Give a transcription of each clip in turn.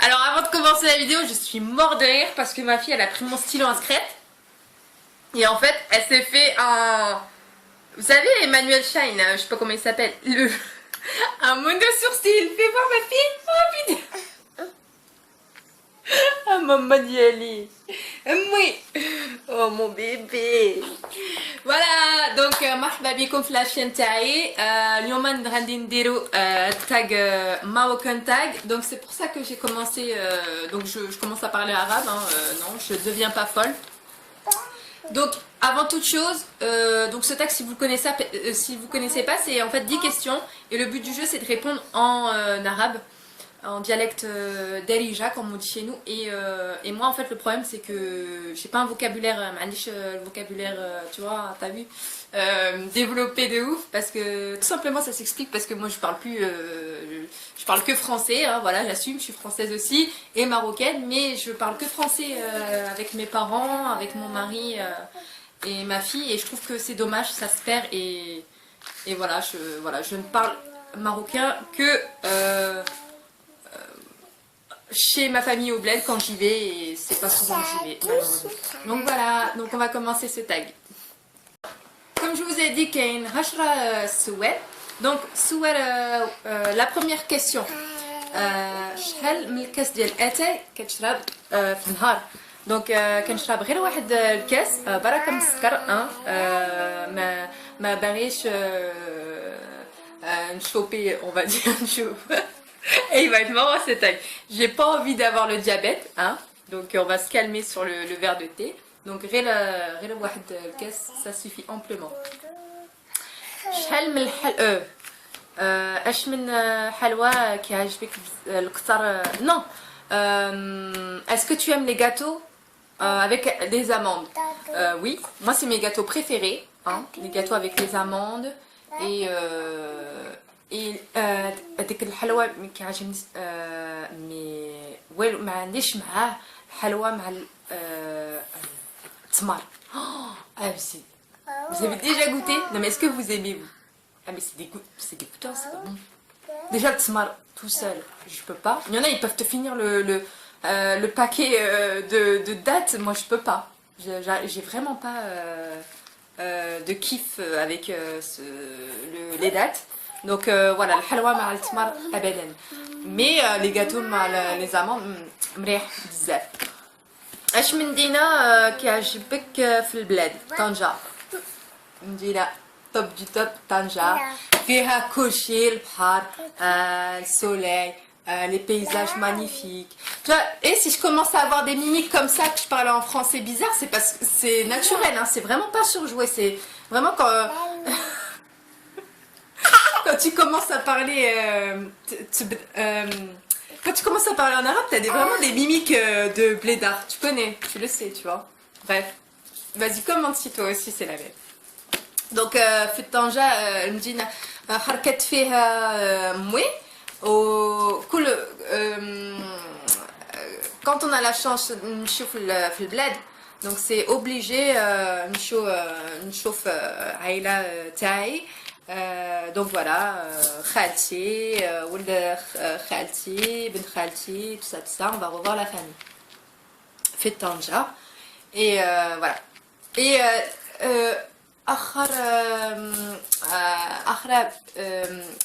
Alors avant de commencer la vidéo, je suis mort de rire parce que ma fille elle a pris mon stylo en scrap et en fait elle s'est fait un... Vous savez Emmanuel Shine, je sais pas comment il s'appelle, un mono sourcil. Fais voir ma fille. Oh putain. Ah maman Diali. Oui. Oh mon bébé. Voilà donc مرحبا بكم في لاشين تاعي. اليوم غادي نديرو tag Marocain tag. Donc c'est pour ça que j'ai commencé donc je commence à parler arabe hein. Non, je deviens pas folle. Donc avant toute chose, donc ce tag si vous connaissez pas, c'est en fait 10 questions et le but du jeu c'est de répondre en arabe, en dialecte d'Arija comme on dit chez nous et moi en fait le problème c'est que j'ai pas un vocabulaire, le vocabulaire tu vois, t'as vu, développé de ouf parce que tout simplement ça s'explique parce que moi je parle plus, je parle que français, hein, voilà j'assume, je suis française aussi et marocaine mais je parle que français avec mes parents, avec mon mari et ma fille et je trouve que c'est dommage, ça se perd et voilà, je ne parle marocain que chez ma famille au bled quand j'y vais et c'est pas souvent que j'y vais malheureusement. Donc voilà, donc on va commencer ce tag. Comme je vous ai dit qu'il y a une hashra souhait. Donc souhait, la première question. شحال من الكاس ديال اتاي كتشرب في النهار. دونك كنشرب غير واحد الكاس برك مسكر ما باغيش نشوبي on va dire نشوف. Et il va être marrant ce tag. J'ai pas envie d'avoir le diabète, hein. Donc on va se calmer sur le verre de thé. Donc غير واحد الكاس ça suffit amplement. شحال من اش من حلوى كيعجبك الكثر non est-ce que tu aimes les gâteaux avec des amandes? Oui, moi c'est mes gâteaux préférés hein, les gâteaux avec les amandes et هذيك الحلوى كيعجبني مي والو ما عنديش معاه حلوى مع التمر. Vous avez déjà goûté? Non mais est-ce que vous aimez vous? Ah mais c'est dégoûtant, c'est pas bon. Déjà le tmar tout seul, je peux pas. Il y en a ils peuvent te finir le paquet de dattes, moi je peux pas. J'ai vraiment pas de kiff avec les dattes. Donc voilà, le halwa مع التمر ابدا. Mais les gâteaux مع les amandes مريح بزاف. اش من مدينة كيعجبك في البلاد؟ طنجة. مدينة توب du top طنجة فيها كل شيء البحر السوليل les paysages magnifiques. Tu vois, et si je commence à avoir des mimiques comme ça, que je parle en français bizarre, c'est parce que c'est naturel, hein, c'est vraiment pas surjoué, c'est vraiment quand quand tu commences à parler quand tu commences à parler en arabe, t'as vraiment des mimiques de blédard, tu connais, tu le sais, tu vois. Bref, vas-y commente si toi aussi c'est la même. Donc في طنجة المدينة حركت فيها موي وكل quand on a la chance نشوف في البلاد donc c'est obligé نشوف عائلة تاعي donc voilà خالتي ولد خالتي بنت خالتي tout ça on va revoir la famille في طنجة et voilà et آخر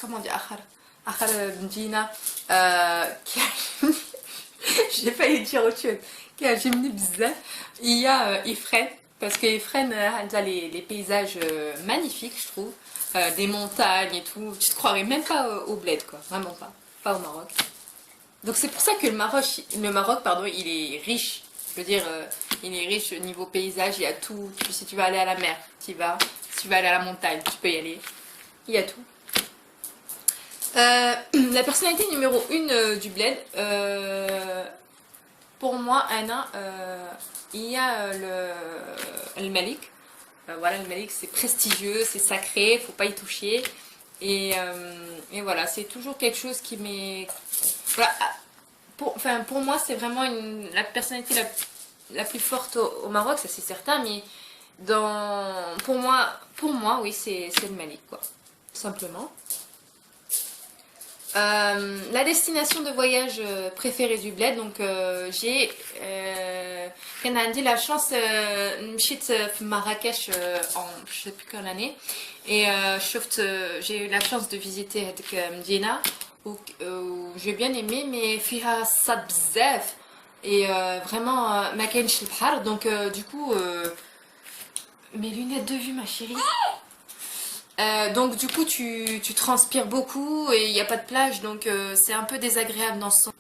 comment dire آخر مدينة j'ai failli dire autre chose كيعجبني بزاف il y a Ifrane parce que Ifrane a les paysages magnifiques je trouve, des montagnes et tout, tu te croirais même pas au bled quoi, vraiment pas au Maroc. Donc c'est pour ça que le Maroc pardon, il est riche. Je veux dire, il est riche au niveau paysage, il y a tout. Si tu veux aller à la mer, tu y vas. Si tu veux aller à la montagne, tu peux y aller. Il y a tout. La personnalité numéro 1 du bled, pour moi, Anna, il y a le Malik. Voilà, le Malik c'est prestigieux, c'est sacré, faut pas y toucher. Et voilà, c'est toujours quelque chose qui m'est... Voilà. Pour moi, c'est vraiment la personnalité la plus forte au Maroc, ça c'est certain, mais pour moi, oui, c'est le Malik, quoi, tout simplement. La destination de voyage préférée du bled, donc j'ai كان عندي la chance مشيت في Marrakech en je sais plus quelle année et j'ai eu la chance de visiter هذيك مدينة où j'ai bien aimé mais فيها صد بزاف et vraiment ما كاينش البحر donc du coup mes lunettes de vue ma chérie. Donc du coup tu transpires beaucoup et il n'y a pas de plage donc c'est un peu désagréable dans ce sens.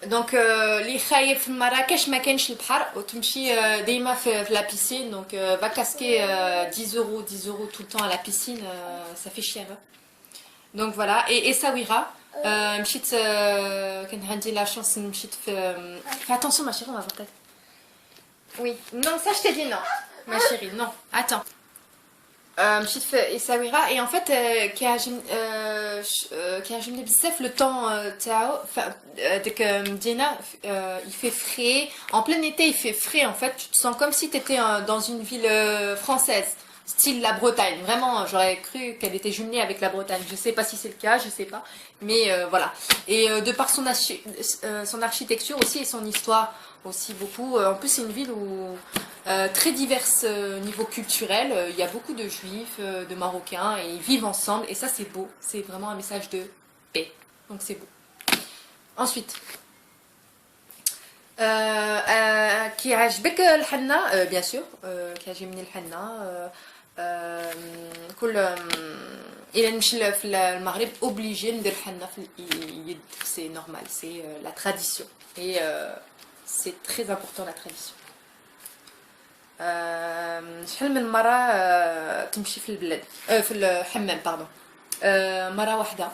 Donc les خايف في Marrakech ما كانش البحر وتمشي ديما في la piscine donc va casquer 10 euros tout le temps à la piscine ça fait cher. Hein. Donc voilà et Essaouira مشيت كان عندي la chance مشيت في fais attention ma chérie on va voir ta tête. Oui non ça je t'ai dit non ma chérie non attends. مشيت في Essaouira et en fait كيعجبني بزاف le temps تاعو ديك مدينة il fait frais en plein été il fait frais en fait tu te sens comme si tu étais dans une ville française style la Bretagne vraiment j'aurais cru qu'elle était jumelée avec la Bretagne je sais pas si c'est le cas je sais pas mais voilà et de par son architecture aussi et son histoire aussi beaucoup en plus c'est une ville où très diverse niveau culturel. Il y a beaucoup de juifs, de marocains et ils vivent ensemble et ça c'est beau. C'est vraiment un message de paix. Donc c'est beau. Ensuite, qui عجبك الحنة bien sûr كيعجبني الحنة كل إلا نمشي في المغرب obligé ندير حنة في اليد c'est normal c'est la tradition et c'est très important la tradition. شحال من مرة تمشي في البلاد في الحمام باردون مرة واحدة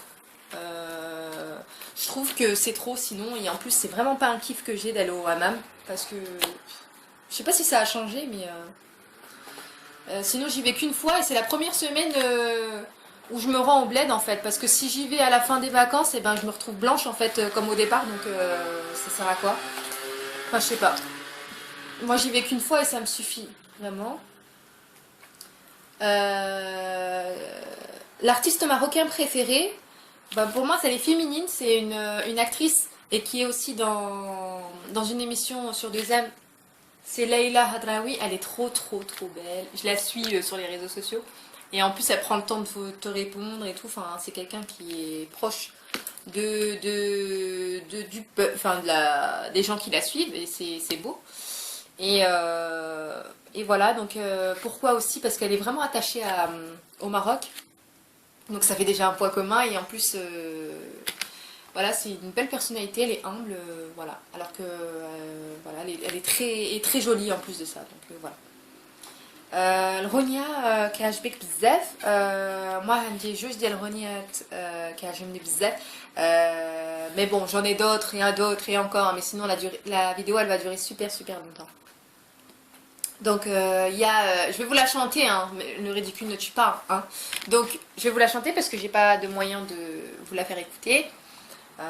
je trouve que c'est trop sinon et en plus c'est vraiment pas un kiff que j'ai d'aller au hammam parce que je sais pas si ça a changé mais sinon j'y vais qu'une fois et c'est la première semaine où je me rends au bled en fait parce que si j'y vais à la fin des vacances et ben je me retrouve blanche en fait comme au départ donc ça sert à quoi enfin je sais pas. Moi j'y vais qu'une fois et ça me suffit, vraiment. L'artiste marocain préféré, bah pour moi c'est les féminines, c'est une actrice et qui est aussi dans une émission sur 2M. C'est Leïla Hadraoui, elle est trop belle. Je la suis sur les réseaux sociaux et en plus elle prend le temps de te répondre et tout. Enfin c'est quelqu'un qui est proche des gens qui la suivent et c'est beau. Et voilà, donc pourquoi aussi parce qu'elle est vraiment attachée au Maroc. Donc ça fait déjà un poids commun et en plus voilà, c'est une belle personnalité, elle est humble, voilà. Alors que voilà, elle est très jolie en plus de ça. Donc voilà. الغنية كيعجبك بزاف moi عندي جوج ديال الغنيات كيعجبني بزاف mais bon j'en ai d'autres et encore mais sinon la vidéo elle va durer super longtemps. Donc je vais vous la chanter, hein, mais le ridicule ne tue pas, hein. Donc je vais vous la chanter parce que j'ai pas de moyen de vous la faire écouter.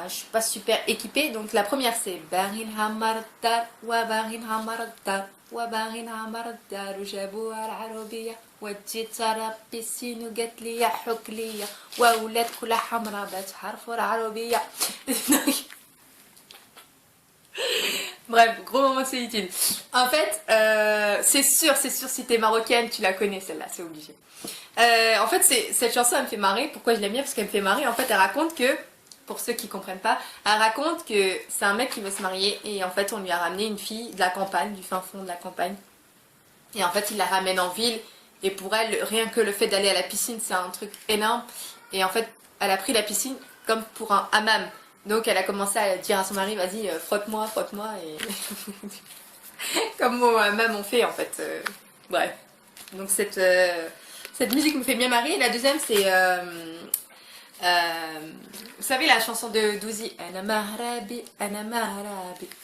Je suis pas super équipée. Donc la première c'est Barin Hamartar wa Barin Hamartar wa Barin Hamartar وجابوها العربية وديت ترى بيسين وقالت لي يا حك ليا وولاد كلها حمرا بتحرفوا العربية. Bref, gros moment c'est utile. En fait, c'est sûr, si t'es marocaine, tu la connais celle-là, c'est obligé. En fait, cette chanson, elle me fait marrer. Pourquoi je l'aime bien? Parce qu'elle me fait marrer. En fait, elle raconte que, pour ceux qui comprennent pas, elle raconte que c'est un mec qui veut se marier et en fait, on lui a ramené une fille de la campagne, du fin fond de la campagne. Et en fait, il la ramène en ville. Et pour elle, rien que le fait d'aller à la piscine, c'est un truc énorme. Et en fait, elle a pris la piscine comme pour un hammam. Donc elle a commencé à dire à son mari, vas-y, frotte-moi, et comme même on fait en fait. Bref. Donc cette musique me fait bien marrer. La deuxième c'est, vous savez la chanson de Douzi, Ana mahrabi,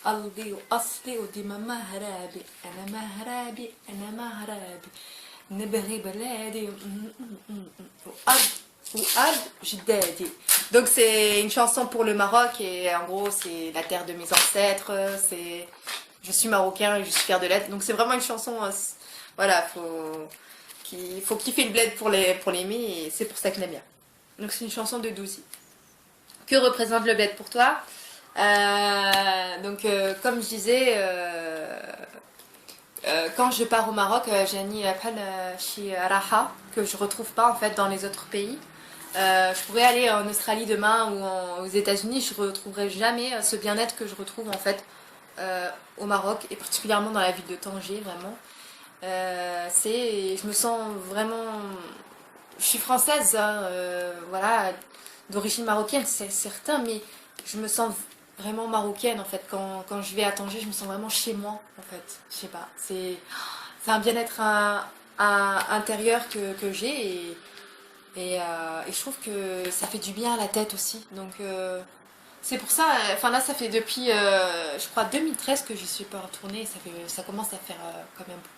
aldi ou asli ou dima mahrabi, ana mahrabi, nabri baladi, donc c'est une chanson pour le Maroc et en gros c'est la terre de mes ancêtres, je suis marocain et je suis fière de l'être. Donc c'est vraiment une chanson, voilà, faut kiffer le bled pour l'aimer et c'est pour ça que j'aime bien. Donc c'est une chanson de Douzi Que représente le bled pour toi? Comme je disais, quand je pars au Maroc, j'ai chez Raha, que je retrouve pas en fait dans les autres pays. Je pourrais aller en Australie demain ou aux États-Unis, je retrouverai jamais ce bien-être que je retrouve en fait au Maroc et particulièrement dans la ville de Tanger, vraiment. Je me sens vraiment, je suis française, hein, voilà, d'origine marocaine, c'est certain, mais je me sens vraiment marocaine en fait. Quand je vais à Tanger, je me sens vraiment chez moi en fait. Je sais pas, c'est un bien-être intérieur que j'ai et je trouve que ça fait du bien à la tête aussi. C'est pour ça, enfin là ça fait depuis je crois 2013 que je suis pas retournée et ça commence à faire quand même beaucoup.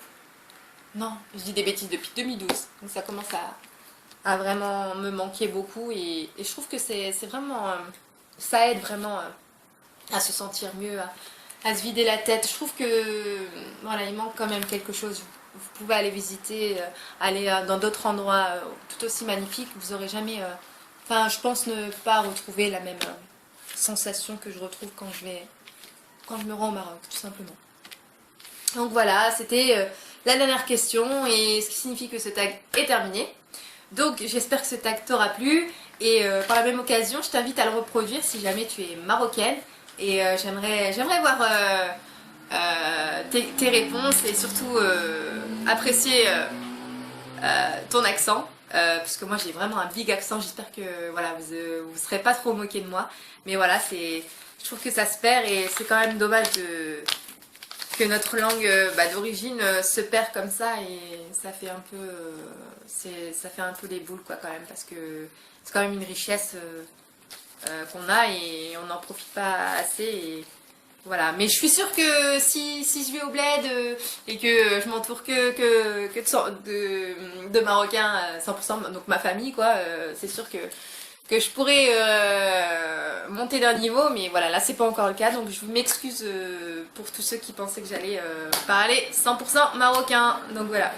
Non, je dis des bêtises depuis 2012. Donc ça commence à vraiment me manquer beaucoup et je trouve que c'est vraiment ça aide vraiment à se sentir mieux, à se vider la tête. Je trouve que voilà, il manque quand même quelque chose. Vous pouvez aller visiter, aller dans d'autres endroits tout aussi magnifiques. Vous aurez jamais. Enfin, je pense ne pas retrouver la même sensation que je retrouve quand je me rends au Maroc, tout simplement. Donc voilà, c'était la dernière question et ce qui signifie que ce tag est terminé. Donc j'espère que ce tag t'aura plu et par la même occasion, je t'invite à le reproduire si jamais tu es marocaine et j'aimerais voir tes réponses et surtout apprécier ton accent. Parce que moi j'ai vraiment un big accent, j'espère que voilà, vous serez pas trop moqués de moi. Mais voilà, je trouve que ça se perd et c'est quand même dommage que notre langue d'origine se perd comme ça et ça fait un peu ça fait un peu des boules quoi quand même parce que c'est quand même une richesse qu'on a et on n'en profite pas assez et voilà. Mais je suis sûre que si je vais au bled et que je m'entoure de Marocains 100%, donc ma famille quoi, c'est sûr que je pourrais monter d'un niveau, mais voilà, là c'est pas encore le cas, donc je m'excuse pour tous ceux qui pensaient que j'allais parler 100% marocain, donc voilà.